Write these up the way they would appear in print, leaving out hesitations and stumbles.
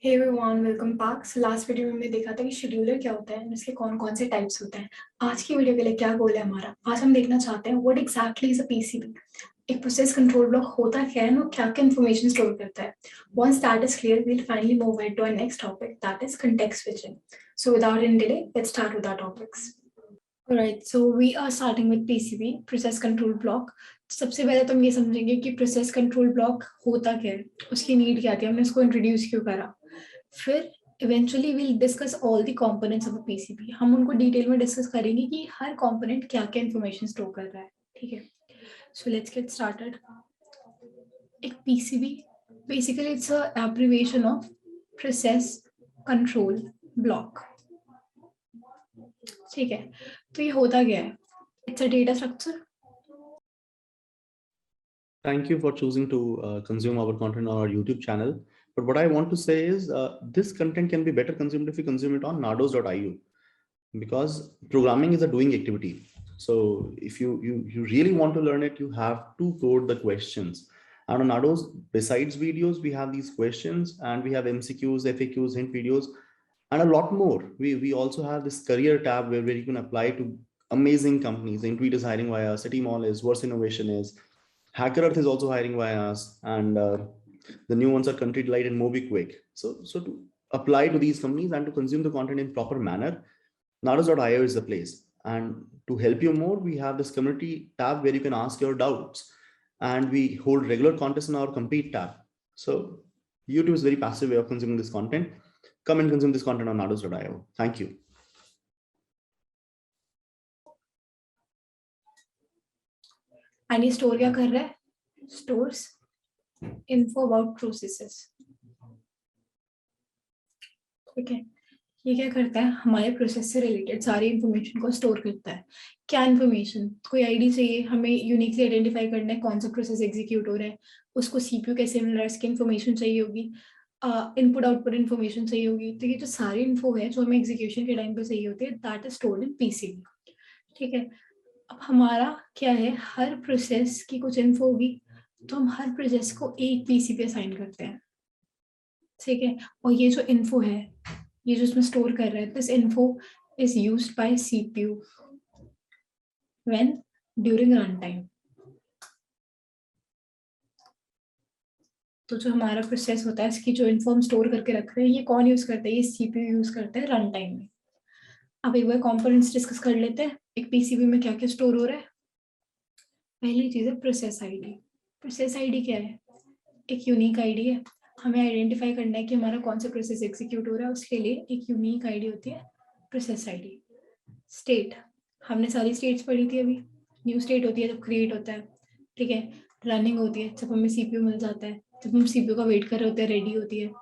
हे everyone, welcome back. So last video में हमने देखा था कि शेड्यूलर क्या होता है, इसके कौन कौन से टाइप्स होते हैं। आज की वीडियो के लिए क्या गोल है हमारा, आज हम देखना चाहते हैं what exactly is a PCB. एक प्रोसेस कंट्रोल ब्लॉक होता क्या है और क्या क्या इन्फॉर्मेशन स्टोर करता है। Once that is clear, we will finally move ahead to our next topic, that is context switching. So without any delay, let's start with our topics. Alright, so we are starting with PCB, Process Control Block. सबसे पहले तो हम ये समझेंगे कि process control block होता क्या है, उसकी नीड क्या थी, हमने इसको इंट्रोड्यूस क्यों करा। फिर eventually will discuss all the components of a PCB. हम उनको डिटेल में डिस्कस करेंगे कि हर कंपोनेंट क्या क्या इन्फॉर्मेशन स्टोर कर रहा है। ठीक है, सो लेट्स गेट स्टार्टेड। एक PCB basically it's a abbreviation of process control block. ठीक है, तो ये होता क्या है? It's a data structure. Thank you for choosing to consume our content on our YouTube channel. But what I want to say is this content can be better consumed if you consume it on nardos.io, because programming is a doing activity. So if you really want to learn it, you have to code the questions. And on Nardos, besides videos, we have these questions and we have MCQs, FAQs, hint videos, and a lot more. We also have this career tab where you can apply to amazing companies. Intuit is hiring via us, City Mall is, Verse Innovation is, Hacker Earth is also hiring via us, and the new ones are Country Delight and MobiQuick. So to apply to these companies and to consume the content in proper manner, Nardos.io is the place. And to help you more, we have this community tab where you can ask your doubts, and we hold regular contests in our compete tab. So YouTube is a very passive way of consuming this content. Come and consume this content on Nardos.io. Thank you. And ये store क्या कर रहा है? Stores info about processes. ठीक है, ये क्या करता है? हमारे प्रोसेस से रिलेटेड सारी इंफॉर्मेशन को स्टोर करता है। क्या इंफॉर्मेशन? कोई आईडी चाहिए, हमें यूनिकली आइडेंटिफाई करना है कौन सा प्रोसेस एग्जीक्यूट हो रहा है, उसको सीपीयू कैसे मिल रहा है, इसकी इंफॉर्मेशन चाहिए होगी, इनपुट आउटपुट इंफॉर्मेशन चाहिए होगी। तो ये जो सारी इन्फो है जो हमें एग्जीक्यूशन के टाइम पे चाहिए होती है, that is stored in PCB. ठीक है, अब हमारा क्या है, हर प्रोसेस की कुछ इन्फो होगी, तो हम हर प्रोसेस को एक पीसी पे असाइन करते हैं। ठीक है, और ये जो इन्फो है, ये जो इसमें स्टोर कर रहा है, this info is used by CPU when during run time. तो जो हमारा प्रोसेस होता है, इसकी जो इन्फो हम स्टोर करके रख रहे हैं, ये कौन यूज करता है? ये सीपीयू यूज करता है रन टाइम में। अब एक बार कंपोनेंट्स डिस्कस कर लेते हैं, एक पीसीबी में क्या क्या स्टोर हो रहा है। पहली चीज है प्रोसेस आईडी। प्रोसेस आईडी क्या है? एक यूनिक आईडी है। हमें आइडेंटिफाई करना है कि हमारा कौन सा प्रोसेस एग्जीक्यूट हो रहा है, उसके लिए एक यूनिक आईडी होती है प्रोसेस आईडी। स्टेट, हमने सारी स्टेट्स पढ़ी थी अभी। न्यू स्टेट होती है जब क्रिएट होता है। ठीक है, रनिंग होती है जब हमें सीपीयू मिल जाता है, जब हम सीपीयू का वेट कर रहे होते हैं, रेडी होती है।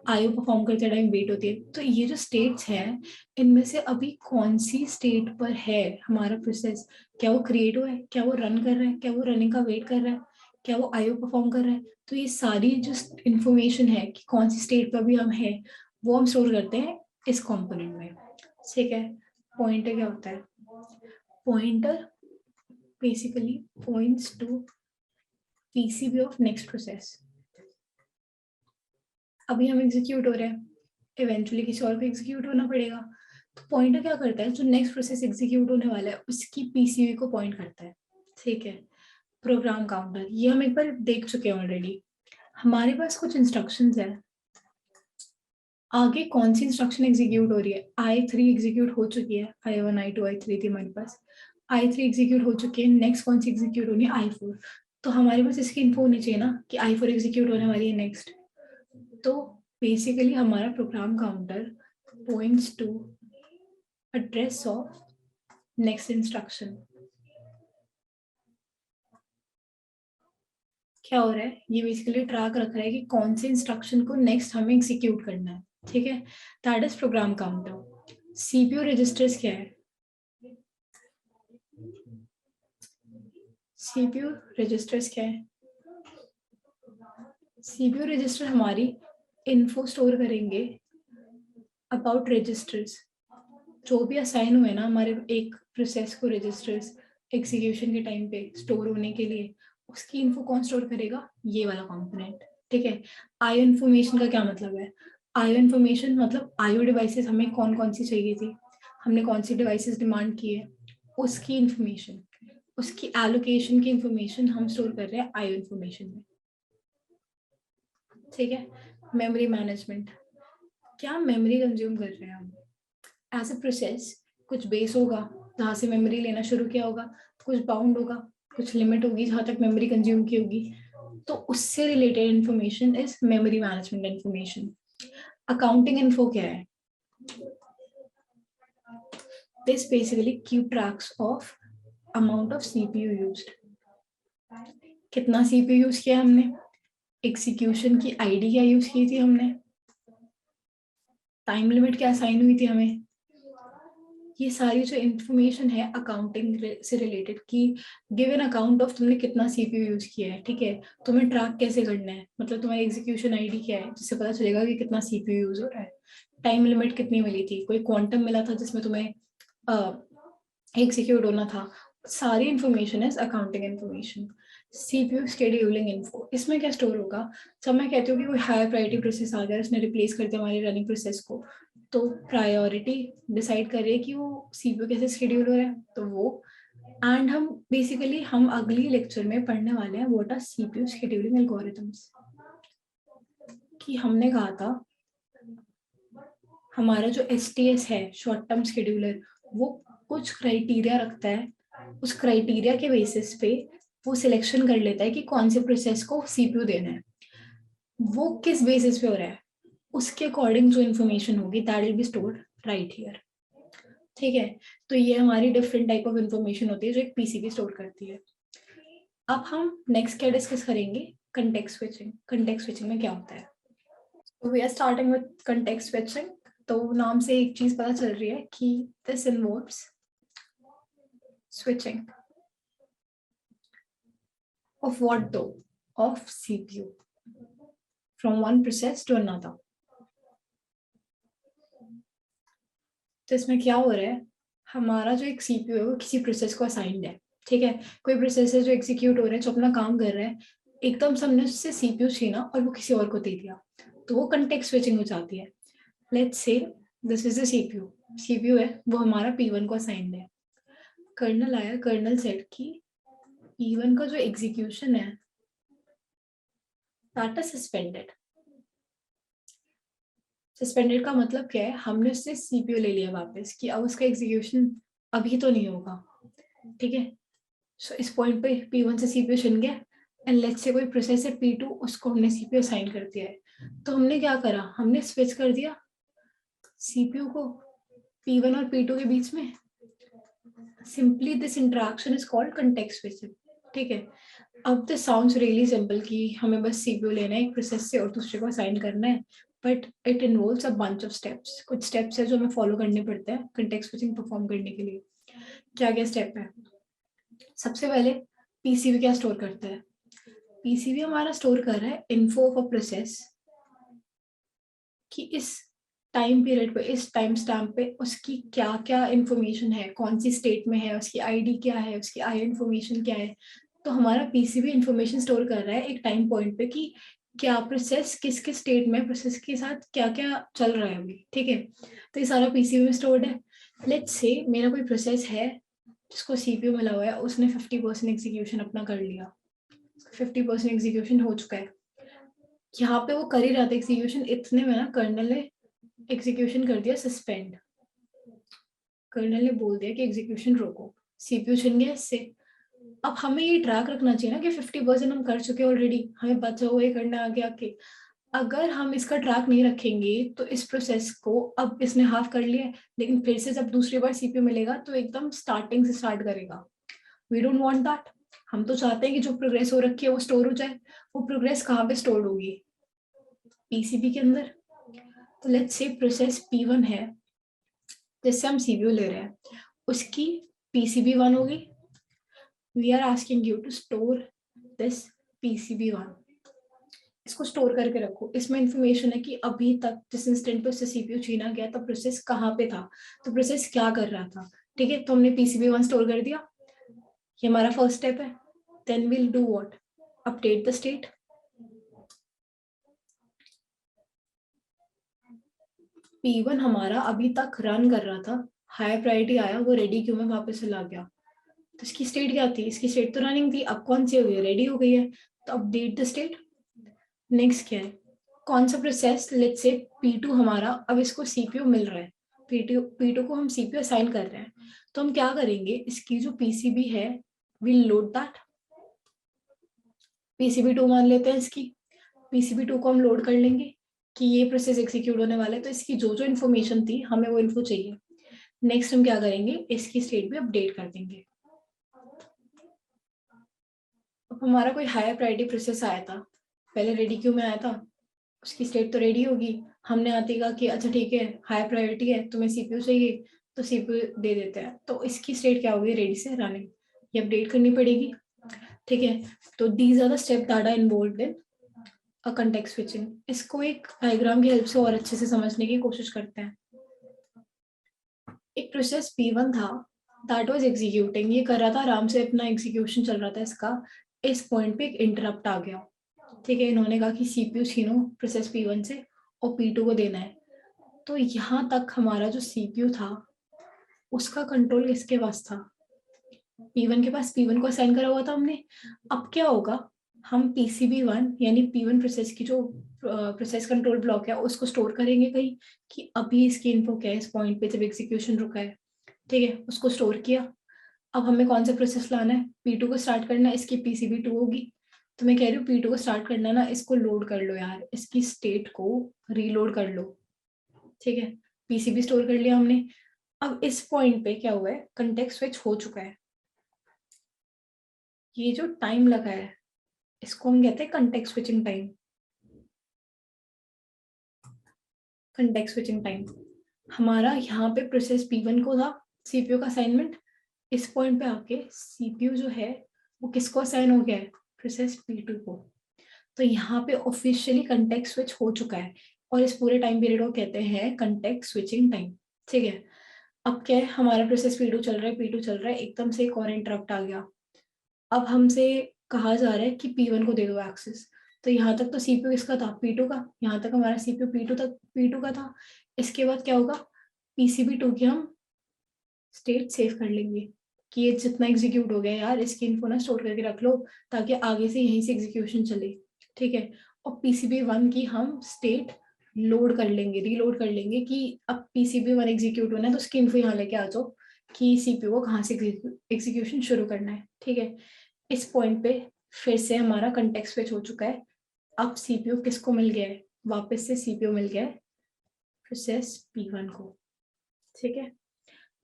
आईओ परफॉर्म करते टाइम वेट होती है। तो ये जो स्टेट्स हैं, इनमें से अभी कौन सी स्टेट पर है हमारा प्रोसेस? क्या वो क्रिएट हुआ है, क्या वो रन कर रहा है, क्या वो रनिंग का वेट कर रहा है, क्या वो आईओ परफॉर्म कर रहा है? तो ये सारी जो इंफॉर्मेशन है कि कौन सी स्टेट पर भी हम है, वो हम स्टोर करते हैं इस कंपोनेंट में। ठीक है, पॉइंटर क्या होता है? Pointer basically points to PCB of next process. अभी हम एग्जीक्यूट हो रहे हैं, इवेंचुअली किसी और को एग्जीक्यूट होना पड़ेगा। तो पॉइंटर क्या करता है? जो नेक्स्ट प्रोसेस एग्जीक्यूट होने वाला है उसकी पीसीबी को पॉइंट करता है। ठीक है, प्रोग्राम काउंटर, ये हम एक बार देख चुके हैं ऑलरेडी। हमारे पास कुछ इंस्ट्रक्शंस है, आगे कौन सी इंस्ट्रक्शन एग्जीक्यूट हो रही है? I3 एग्जीक्यूट हो चुकी है, I1 I2 I3 थी हमारे पास। I3 एग्जीक्यूट हो चुकी है, नेक्स्ट कौन सी एग्जीक्यूट होनी है? I4। तो हमारे पास इसकी इन्फो होनी चाहिए ना कि I4 एग्जीक्यूट होने वाली है नेक्स्ट। तो बेसिकली हमारा program counter points to address of next instruction. क्या हो रहा है? ये बेसिकली ट्रैक रख रहा है कि कौन से इंस्ट्रक्शन को नेक्स्ट हमें एग्जीक्यूट करना है। ठीक है, that is program counter. CPU registers क्या है? सीपीयू रजिस्टर्स क्या है? सीपीयू रजिस्टर हमारी इन्फो स्टोर करेंगे अबाउट रजिस्टर्स, जो भी असाइन हुए ना हमारे एक प्रोसेस को रजिस्टर्स एग्जीक्यूशन के टाइम पे स्टोर होने के लिए, उसकी इन्फो कौन स्टोर करेगा? ये वाला कंपोनेंट। ठीक है, आई इन्फॉर्मेशन का क्या मतलब है? आईओ इन्फॉर्मेशन मतलब आईओ डिवाइसेस हमें कौन कौन सी चाहिए थी, हमने कौन सी डिवाइसेस डिमांड की है, उसकी इंफॉर्मेशन, उसकी एलोकेशन की इंफॉर्मेशन हम स्टोर कर रहे हैं आईओ इन्फॉर्मेशन में। ठीक है। मेमोरी मैनेजमेंट, क्या मेमोरी कंज्यूम कर रहे हैं हम एज ए प्रोसेस। कुछ बेस होगा जहाँ से मेमोरी लेना शुरू किया होगा, कुछ बाउंड होगा, कुछ लिमिट होगी जहाँ तक मेमोरी कंज्यूम की होगी, तो उससे related information is memory management information. Accounting info क्या है? This basically keep tracks of amount of CPU used, कितना सीपीयू यूज किया हमने, एग्जीक्यूशन की आईडी क्या यूज की थी हमने, टाइम लिमिट क्या असाइन हुई थी हमें। ये सारी जो इंफॉर्मेशन है अकाउंटिंग से रिलेटेड की गिव एन अकाउंट ऑफ तुमने कितना सीपीयू यूज किया है। ठीक है, तुम्हें ट्रैक कैसे करना है, मतलब तुम्हारी एग्जीक्यूशन आईडी क्या है जिससे पता चलेगा कि कितना सीपीयू यूज हो रहा है, टाइम लिमिट कितनी मिली थी, कोई क्वांटम मिला था जिसमें तुम्हें एग्जीक्यूट होना था। सारी इंफॉर्मेशन है accounting information. CPU scheduling info, इसमें क्या स्टोर होगा, जब मैं कहती हूँ कि कोई हायर प्रायोरिटी प्रोसेस आ गया, उसने रिप्लेस कर दिया हमारी रनिंग प्रोसेस को, तो प्रायोरिटी डिसाइड कर रहे हैं कि वो सीपीयू कैसे शेड्यूल हो रहा है, तो वो एंड हम बेसिकली हम अगली लेक्चर में पढ़ने वाले हैं what are CPU scheduling algorithms. कि हमने कहा था हमारा जो एसटीएस है शॉर्ट टर्म शेड्यूलर, वो कुछ क्राइटेरिया रखता है, उस क्राइटेरिया के बेसिस पे वो सिलेक्शन कर लेता है कि कौन से प्रोसेस को सीपीयू देना है। वो किस बेसिस पे हो रहा है, उसके अकॉर्डिंग जो इन्फॉर्मेशन होगी that will be stored right here. ठीक है, तो ये हमारी डिफरेंट टाइप ऑफ इंफॉर्मेशन होती है जो एक पीसीबी स्टोर करती है। अब हम नेक्स्ट क्या डिस्कस करेंगे, कंटेक्स्ट स्विचिंग। कंटेक्स्ट स्विचिंग में क्या होता है, तो we are starting with context switching. तो नाम से एक चीज पता चल रही है कि this involves switching of what though, of CPU from one process to another. तो इसमें क्या हो रहा है, हमारा जो एक सीपीयू है वो किसी प्रोसेस को असाइंड है। ठीक है, कोई प्रोसेस है जो एग्जीक्यूट हो रहा है, जो अपना काम कर रहा है, एकदम से हमने उससे सीपीयू छीना और वो किसी और को दे दिया, तो वो कंटेक्स्ट स्विचिंग हो जाती है। Let's say this is the CPU, CPU है वो हमारा P1 को असाइंड है। कर्नल आया, कर्नल सेट की P1 का जो एग्जीक्यूशन है दैट इज सस्पेंडेड। सस्पेंडेड का मतलब क्या है, हमने उससे सीपीयू ले लिया वापस कि अब उसका एग्जीक्यूशन अभी तो नहीं होगा। ठीक है, सो इस पॉइंट पे P1 से सीपीयू छिन गया एंड लेट्स से कोई प्रोसेस है P2, उसको हमने सीपीयू असाइन कर दिया है। तो हमने क्या करा, हमने स्विच कर दिया सीपीयू को P1 और P2 के बीच में। Simply this interaction is called context switching. ठीक है, अब दिस साउंड्स रियली सिंपल कि हमें बस सीपीयू लेना है एक प्रोसेस से और दूसरे को असाइन करना है, but it involves a bunch of steps. कुछ स्टेप्स है जो हमें फॉलो करने पड़ते हैं कंटेक्स्ट स्विचिंग परफॉर्म करने के लिए। क्या क्या स्टेप है, सबसे पहले पीसीबी क्या स्टोर करता है, पीसीबी हमारा स्टोर कर रहा है इन्फो ऑफ अ प्रोसेस कि इस टाइम पीरियड पे, इस टाइम स्टैम्प पे उसकी क्या क्या इंफॉर्मेशन है, कौन सी स्टेट में है, उसकी आईडी क्या है, उसकी आई इंफॉर्मेशन क्या है। तो हमारा पीसीबी इंफॉर्मेशन स्टोर कर रहा है एक टाइम पॉइंट पे कि क्या प्रोसेस किस किस स्टेट में, प्रोसेस के साथ क्या क्या चल रहा है अभी। ठीक है, तो ये सारा पीसीबी में स्टोर्ड है। लेट्स से मेरा कोई प्रोसेस है जिसको सीपीयू मिला हुआ है, उसने 50% एग्जीक्यूशन अपना कर लिया, 50% एग्जीक्यूशन हो चुका है। यहाँ पे वो कर ही रहा था एग्जीक्यूशन, इतने में ना कर्नल ने एग्जीक्यूशन कर दिया सस्पेंड। कर्नल ने बोल दिया कि एग्जीक्यूशन रोको, सीपीयू छिन गया इससे। अब हमें ये ट्रैक रखना चाहिए ना कि 50% हम कर चुके ऑलरेडी, हमें बचा हुआ ये करना आगे आके। अगर हम इसका ट्रैक नहीं रखेंगे तो इस प्रोसेस को अब इसने हाफ कर लिया, लेकिन फिर से जब दूसरी बार सीपीयू मिलेगा तो एकदम स्टार्टिंग से स्टार्ट करेगा। We don't want that. हम तो चाहते हैं कि जो प्रोग्रेस हो रखी है वो स्टोर हो जाए। वो प्रोग्रेस कहाँ पे स्टोर होगी, पीसीबी के अंदर। तो लेट्स से प्रोसेस P1 है जिससे हम सीपीयू ले रहे हैं, उसकी PCB1 होगी। We are asking you to store this PCB1, इसको स्टोर करके रखो। इसमें इंफॉर्मेशन है कि अभी तक जिस इंस्टेंट पे उससे सीपीयू छीना गया था प्रोसेस कहाँ पे था, तो प्रोसेस क्या कर रहा था। ठीक है, तो हमने PCB1 स्टोर कर दिया, ये हमारा फर्स्ट स्टेप है। Then will do what, update the state. P1 हमारा अभी तक रन कर रहा था, हाई प्रायोरिटी आया, वो रेडी क्यू में वापस चला गया, तो इसकी स्टेट क्या थी? इसकी स्टेट तो रनिंग थी, अब कौन सी हो गई? रेडी हो गई है, तो अपडेट द स्टेट। नेक्स्ट क्या है? कौन सा प्रोसेस, लेट्स से P2 हमारा, अब इसको CPU मिल रहा है, P2 को हम CPU असाइन कर रहे हैं, तो हम क्या करेंगे? इसकी जो PCB है, विल लोड दैट, PCB2 मान लेते हैं इसकी, PCB2 को हम लोड कर लेंगे कि ये प्रोसेस एग्जीक्यूट होने वाला है, तो इसकी जो जो इन्फॉर्मेशन थी हमें वो इन्फो चाहिए। नेक्स्ट हम क्या करेंगे? इसकी स्टेट भी अपडेट कर देंगे। अब हमारा कोई हायर प्रायोरिटी प्रोसेस आया था, पहले रेडी क्यू में आया था, उसकी स्टेट तो रेडी होगी, हमने आते ही कहा कि अच्छा ठीक है हाई प्रायोरिटी है, तुम्हें CPU चाहिए, तो CPU दे देते हैं, तो इसकी स्टेट क्या होगी? रेडी से रनिंग, ये अपडेट करनी पड़ेगी। ठीक है, तो these are the step that are involved in a context switching. इसको एक डायग्राम की हेल्प से और अच्छे से समझने की कोशिश करते हैं। एक प्रोसेस P1 था, दैट वाज एग्जीक्यूटिंग, ये कर रहा था आराम से, अपना एग्जीक्यूशन चल रहा था इसका। इस पॉइंट पे एक इंटरप्ट आ गया, ठीक है, इन्होंने कहा कि CPU छीनो प्रोसेस P1 से और P2 को देना है। तो यहाँ तक हमारा जो CPU था उसका कंट्रोल किसके पास था? P1 के पास, P1 को असाइन करा हुआ था हमने। अब क्या होगा? हम PCB1 यानी P1 प्रोसेस की जो प्रोसेस कंट्रोल ब्लॉक है उसको स्टोर करेंगे कहीं, कि अभी इसकी इन्फो क्या है इस पॉइंट पे जब एग्जीक्यूशन रुका है। ठीक है, उसको स्टोर किया। अब हमें कौन सा प्रोसेस लाना है? P2 को स्टार्ट करना है, इसकी PCB2 होगी, तो मैं कह रही हूँ P2 को स्टार्ट करना है ना, इसको लोड कर लो यार, इसकी स्टेट को रीलोड कर लो। ठीक है, PCB स्टोर कर लिया हमने। अब इस पॉइंट पे क्या हुआ है? कंटेक्स्ट स्विच हो चुका है। ये जो टाइम लगा है इसको हम कहते हैं context switching time. Context switching time हमारा यहाँ पे प्रोसेस P1 को था CPU का असाइनमेंट, इस पॉइंट पे आके CPU जो है वो किसको असाइन हो गया है? प्रोसेस P2 को। तो यहाँ पे ऑफिशियली कंटेक्स्ट स्विच हो चुका है, और इस पूरे टाइम पीरियड को कहते हैं कंटेक्स्ट स्विचिंग टाइम। ठीक है, अब क्या है? हमारा प्रोसेस P2 चल रहा है, P2 चल रहा है, एकदम से एक और इंटरप्ट आ गया। अब हमसे कहा जा रहा है कि P1 को दे दो एक्सेस, तो यहाँ तक तो CPU किसका था? P2 का, यहाँ तक हमारा CPU P2 का था। इसके बाद क्या होगा? PCB2 की हम स्टेट सेव कर लेंगे कि ये जितना एग्जीक्यूट हो गया यार, इसकी इन्फो ना स्टोर करके रख लो ताकि आगे से यहीं से एग्जीक्यूशन चले। ठीक है, और PCB1 की हम स्टेट लोड कर लेंगे, रीलोड कर लेंगे कि अब PCB1 एग्जीक्यूट होना है तो उसकी इन्फो यहाँ लेके आ जाओ कि CPU को कहाँ से एग्जीक्यूशन शुरू करना है। ठीक है, इस पॉइंट पे फिर से हमारा कंटेक्स्ट स्विच हो चुका है। अब CPU किसको मिल गया है? वापस से CPU मिल गया है प्रोसेस P1 को। ठीक है,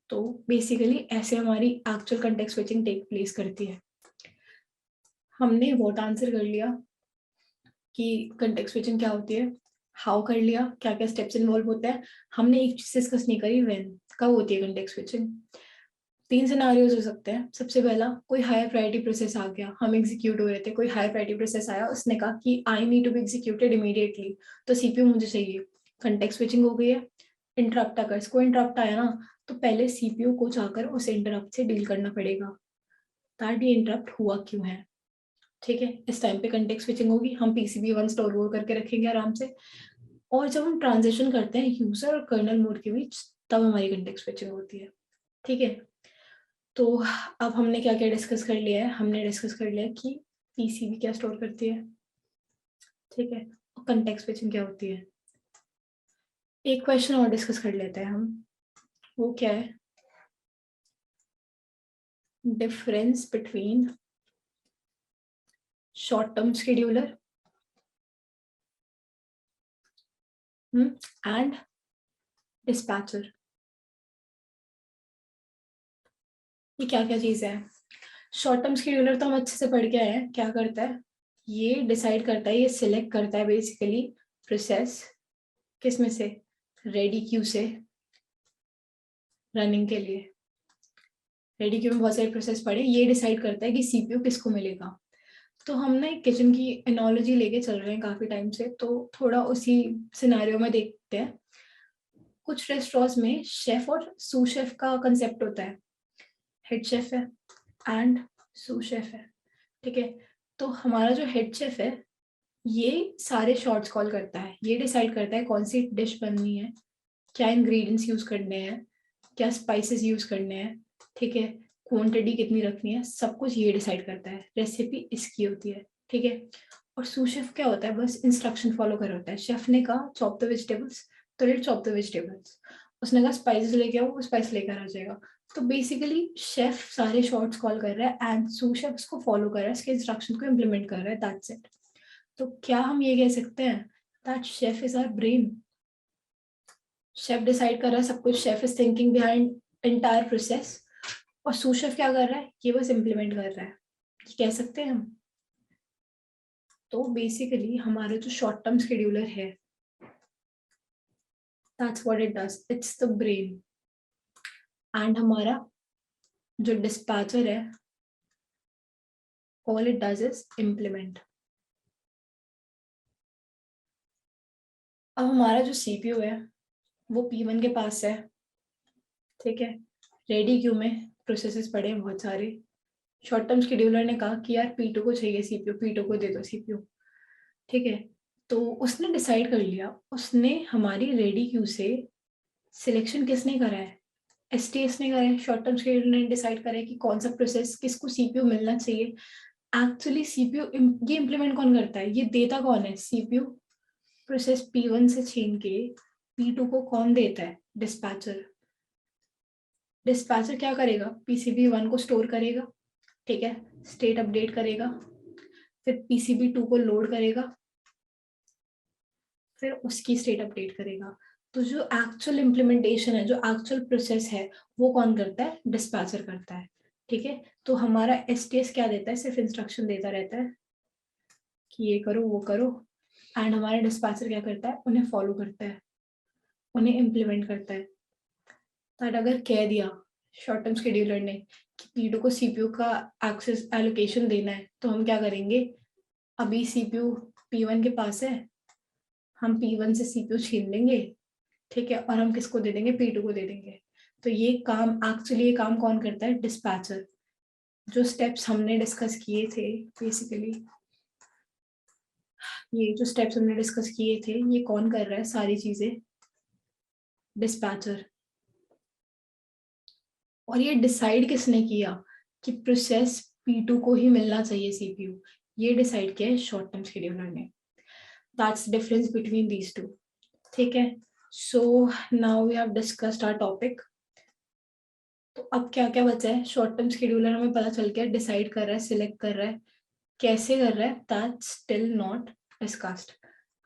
तो बेसिकली ऐसे हमारी actual context switching take place करती है। हमने वोट आंसर कर लिया कि कंटेक्स्ट स्विचिंग क्या होती है, हाउ कर लिया, क्या क्या स्टेप्स इन्वॉल्व होते हैं। हमने एक चीज डिस्कस नहीं करी, व्हेन, कब होती है कंटेक्स्ट स्विचिंग। 3 सिनारियोज हो सकते हैं। सबसे पहला, कोई हायर प्रायोरिटी प्रोसेस आ गया, हम एग्जीक्यूट हो रहे थे, कोई हायर प्रायोरिटी प्रोसेस आया, उसने कहा कि I need to be executed immediately, तो CPU मुझे चाहिए, कंटेक्स्ट स्विचिंग हो गई है। इंटरप्ट अगर इसको इंटरप्ट आया ना, तो पहले CPU को जाकर उस इंटरप्ट से डील करना पड़ेगा, दैट ये इंटरप्ट हुआ क्यों है। ठीक है, इस टाइम पे कंटेक्स्ट स्विचिंग होगी, हम PCB1 स्टोर वो करके रखेंगे आराम से, और जब हम ट्रांजिशन करते हैं यूजर और कर्नल मोड के बीच, तब हमारी कंटेक्स्ट स्विचिंग होती है। ठीक है, तो अब हमने क्या क्या डिस्कस कर लिया है? हमने डिस्कस कर लिया कि PCB क्या स्टोर करती है, ठीक है, और कंटेक्स्ट स्विचिंग क्या होती है। एक क्वेश्चन और डिस्कस कर लेते हैं हम, वो क्या है? Difference between short term scheduler and dispatcher. ये क्या क्या चीज है? शॉर्ट टर्म शेड्यूलर तो हम अच्छे से पढ़ के आए हैं, क्या करता है? ये डिसाइड करता है, ये सिलेक्ट करता है बेसिकली प्रोसेस किस में से, रेडी क्यू से रनिंग के लिए। रेडी क्यू में बहुत सारे प्रोसेस पड़े, ये डिसाइड करता है कि CPU किसको मिलेगा। तो हम ना एक किचन की एनोलॉजी लेके चल रहे हैं काफी टाइम से, तो थोड़ा उसी सिनेरियो में देखते हैं। कुछ रेस्टोरेंट्स में शेफ और सू शेफ का कंसेप्ट होता है, हेड शेफ है एंड सू शेफ है। ठीक है, तो हमारा जो हेड शेफ है ये सारे शॉट्स कॉल करता है, ये डिसाइड करता है कौन सी डिश बननी है, क्या इंग्रेडिएंट्स यूज करने हैं, क्या स्पाइसेस यूज करने हैं, ठीक है, क्वांटिटी कितनी रखनी है, सब कुछ ये डिसाइड करता है। रेसिपी इसकी होती है, ठीक है। और सूस शेफ क्या होता है, बस इंस्ट्रक्शन फॉलो कर होता है। शेफ ने कहा चॉप द वेजिटेबल्स, तो लेट चॉप द वेजिटेबल्स। उसने कहा स्पाइसेस लेके आओ, वो स्पाइस लेकर आ जाएगा। तो बेसिकली शेफ सारे शॉट्स कॉल कर रहा है एंड सूस शेफ उसको फॉलो कर रहा है, इसके इंस्ट्रक्शन को इम्प्लीमेंट कर रहा है, दैट्स इट। तो क्या हम ये कह सकते हैं that chef is our brain? Chef decide कर रहा है सब कुछ, chef is thinking behind entire process, और सूस शेफ क्या कर रहा है, ये बस इम्प्लीमेंट कर रहा है, ये कह सकते हैं हम। तो बेसिकली हमारा जो शॉर्ट टर्म शेड्यूलर है, that's what it does, it's the brain. And हमारा जो डिस्पैचर है, all it does is implement. अब हमारा जो सीपीयू है वो P1 के पास है, ठीक है। रेडी क्यू में प्रोसेसेस पड़े हैं बहुत सारे। शॉर्ट टर्म शेड्यूलर ने कहा कि यार P2 को चाहिए सीपीयू, P2 को दे दो सीपीयू, ठीक है। तो उसने डिसाइड कर लिया, उसने हमारी रेडी क्यू से सिलेक्शन किसने करा है, एसटीएस ने करा है। शॉर्ट टर्म शेड्यूलर ने डिसाइड करा है कि कौन सा प्रोसेस किसको सीपीयू मिलना चाहिए। एक्चुअली सीपीयू ये इम्प्लीमेंट कौन करता है, ये देता कौन है, सीपीयू प्रोसेस P1 से छीन के P2 को कौन देता है, डिस्पैचर। डिस्पैचर क्या करेगा, PCB1 को स्टोर करेगा, ठीक है, स्टेट अपडेट करेगा, फिर PCB2 को लोड करेगा, फिर उसकी स्टेट अपडेट करेगा। तो जो एक्चुअल इम्प्लीमेंटेशन है, जो एक्चुअल प्रोसेस है, वो कौन करता है, डिस्पैचर करता है, ठीक है। तो हमारा एसटीएस क्या देता है, सिर्फ इंस्ट्रक्शन देता रहता है कि ये करो वो करो, एंड हमारा डिस्पैचर क्या करता है, उन्हें फॉलो करता है, उन्हें इम्प्लीमेंट करता है। तो अगर कह दिया शॉर्ट टर्म शेड्यूलर ने कि P2 को सीपीयू का एक्सेस एलोकेशन देना है, तो हम क्या करेंगे, अभी सीपीयू P1 के पास है, हम P1 से सीपीयू छीन लेंगे, ठीक है, और हम किसको दे देंगे, P2 को दे देंगे। तो ये काम एक्चुअली ये काम कौन करता है, डिस्पैचर। जो स्टेप्स हमने डिस्कस किए थे, बेसिकली ये जो स्टेप्स हमने डिस्कस किए थे, ये कौन कर रहा है सारी चीजें, डिस्पैचर। और ये डिसाइड किसने किया कि प्रोसेस P2 को ही मिलना चाहिए सीपीयू, ये डिसाइड किया है शॉर्ट टर्म शेड्यूलर ने। That's difference between these two, ठीक है। So now we have discussed our topic. तो अब क्या क्या बचा है, शॉर्ट टर्म शेड्यूलर हमें पता चल गया, डिसाइड कर रहा है, सिलेक्ट कर रहा है, कैसे कर रहा है, दैट्स स्टिल नॉट डिस्कस्ड।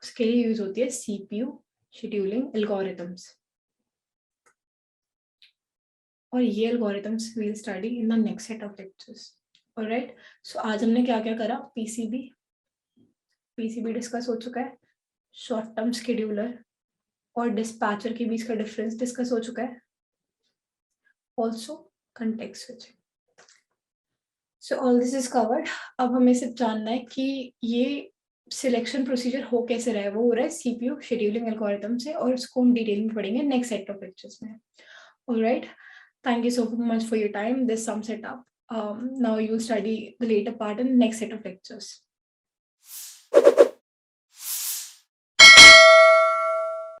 उसके लिए यूज होती है सीपीयू शेड्यूलिंग एल्गोरिथम्स, और ये algorithms will study in the next set of lectures. Alright, so आज हमने क्या क्या करा, पीसीबी डिस्कस हो चुका है, शॉर्ट टर्म शेड्यूलर और डिस्पैचर के बीच का डिफरेंस डिस्कस हो चुका है, also context switching. So all this is covered. अब हमें सिर्फ जानना है कि ये सिलेक्शन प्रोसीजर हो कैसे रहा है, वो हो रहा है सीपीयू शेड्यूलिंग एल्गोरिथम से, और उसको हम डिटेल में पढ़ेंगे नेक्स्ट सेट ऑफ लेक्चर्स में। Alright, thank you so much for your time. This sums it up. Now you study the later part in the next set of lectures.